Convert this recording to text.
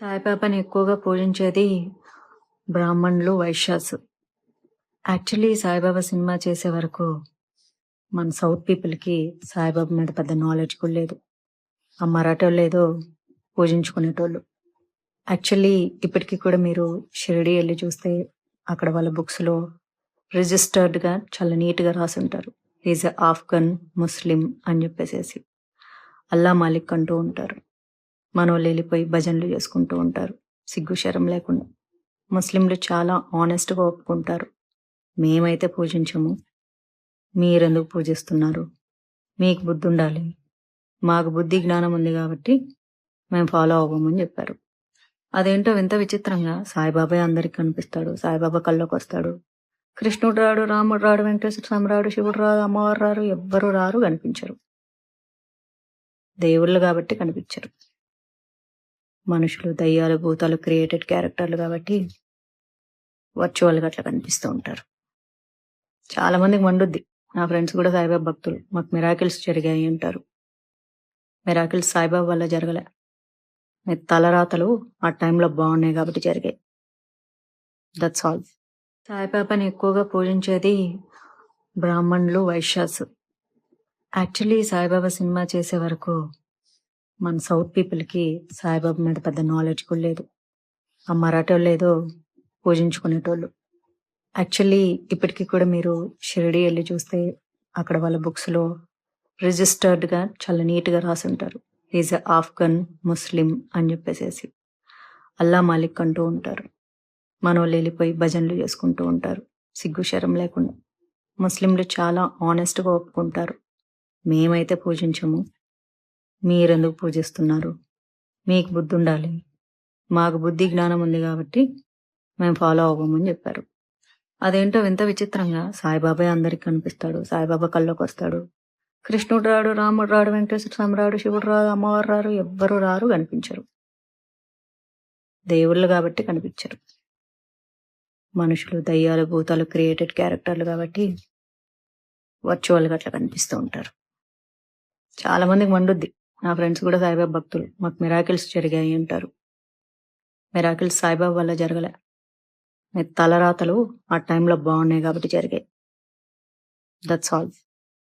సాయిబాబాని ఎక్కువగా పూజించేది బ్రాహ్మణులు, Vaishyas. Actually Saibaba cinema చేసే వరకు మన సౌత్ పీపుల్‌కి సాయిబాబా మీద పెద్ద నాలెడ్జ్ కూడా లేదు. ఆ మరాఠోళ్ళేదో పూజించుకునేటోళ్ళు. యాక్చువల్లీ ఇప్పటికి కూడా మీరు షిరిడీ ఎళ్లి చూస్తే అక్కడ వాళ్ళ బుక్స్‌లో రిజిస్టర్డ్‌గా చాలా నీట్‌గా రాసుంటారు. హి ఈజ్ ఎ ఆఫ్ఘన్ ముస్లిం అని చెప్పేసేసి. అల్లా మాలిక్ అంటూ ఉంటారు. మనోళ్ళెళ్ళిపోయి భజనలు చేసుకుంటూ ఉంటారు. సిగ్గు, శరం లేకుండా. ముస్లింలు చాలా హానెస్ట్‌గా ఒప్పుకుంటారు. మేమైతే పూజించము. మీరెందుకు పూజిస్తున్నారు? మీకు బుద్ధుండాలి. మాకు బుద్ధి, జ్ఞానం ఉంది గాబట్టి మేము ఫాలో అవ్వమని జెప్పారు. అదేంటో వింత విచిత్రంగా సాయిబాబాయే అందరికి కనిపిస్తాడు. సాయిబాబా కల్లోకొస్తాడు. కృష్ణుడు రాడు, రాముడు రాడు, వెంకటేశ్వర స్వామి రాడు, శివుడు రాడు, అమ్మవారు రారు, ఎవ్వరు రారు, కనిపించరు. దేవుళ్ళు గాబట్టి కనిపించరు. మనుషులు, దయ్యాలు, భూతాలు క్రియేటెడ్ క్యారెక్టర్లు గాబట్టి వర్చువల్‌గా అట్లా కనిపిస్తూ ఉంటారు. చాలా మందికి మండుద్ది. నా ఫ్రెండ్స్ కూడా సాయిబాబా భక్తులు. మాకు మిరాకిల్స్ జరిగాయి అంటారు. మిరాకిల్స్ సాయిబాబా వల్ల జరగలే. మీ తలరాతలు ఆ టైంలో బాగున్నాయి కాబట్టి జరిగాయి. That's all. సాయిబాబాని ఎక్కువగా పూజించేది బ్రాహ్మణులు, వైశ్యాస్. యాక్చువల్లీ సాయిబాబా సినిమా చేసే వరకు మన సౌత్ పీపుల్‌కి సాయిబాబా మీద పెద్ద నాలెడ్జ్ కూడా లేదు. ఆ మరాఠోళ్ళేదో పూజించుకునేటోళ్ళు. యాక్చువల్లీ ఇప్పటికి కూడా మీరు షిరిడీ ఎళ్లి చూస్తే అక్కడ వాళ్ళ బుక్స్‌లో రిజిస్టర్డ్‌గా చాలా నీట్‌గా రాసుంటారు. హి ఈజ్ ఎ ఆఫ్ఘన్ ముస్లిం అని చెప్పేసేసి. అల్లా మాలిక్ అంటూ ఉంటారు. మనోళ్ళెళ్ళిపోయి భజనలు చేసుకుంటూ ఉంటారు. సిగ్గు, శరం లేకుండా. ముస్లింలు చాలా హానెస్ట్‌గా ఒప్పుకుంటారు. మేమైతే పూజించము. మీరెందుకు పూజిస్తున్నారు? మీకు బుద్ధుండాలి. మాకు బుద్ధి, జ్ఞానం ఉంది గాబట్టి మేము ఫాలో అవ్వమని జెప్పారు. అదేంటో వింత విచిత్రంగా సాయిబాబాయే అందరికి కనిపిస్తాడు. సాయిబాబా కల్లోకొస్తాడు. కృష్ణుడు రాడు, రాముడు రాడు, వెంకటేశ్వర స్వామి రాడు, శివుడు రాడు, అమ్మవారు రారు, ఎవ్వరు రారు, కనిపించరు. దేవుళ్ళు గాబట్టి కనిపించరు. మనుషులు, దయ్యాలు, భూతాలు క్రియేటెడ్ క్యారెక్టర్లు గాబట్టి వర్చువల్‌గా అట్లా కనిపిస్తూ ఉంటారు. చాలా మందికి మండుద్ది. నా ఫ్రెండ్స్ కూడా సాయిబాబా భక్తులు. మాకు మిరాకిల్స్ జరిగాయి అంటారు. మిరాకిల్స్ సాయిబాబా వల్ల జరగలే. మీ తలరాతలు ఆ టైంలో బాగున్నాయి కాబట్టి జరిగాయి. That's all.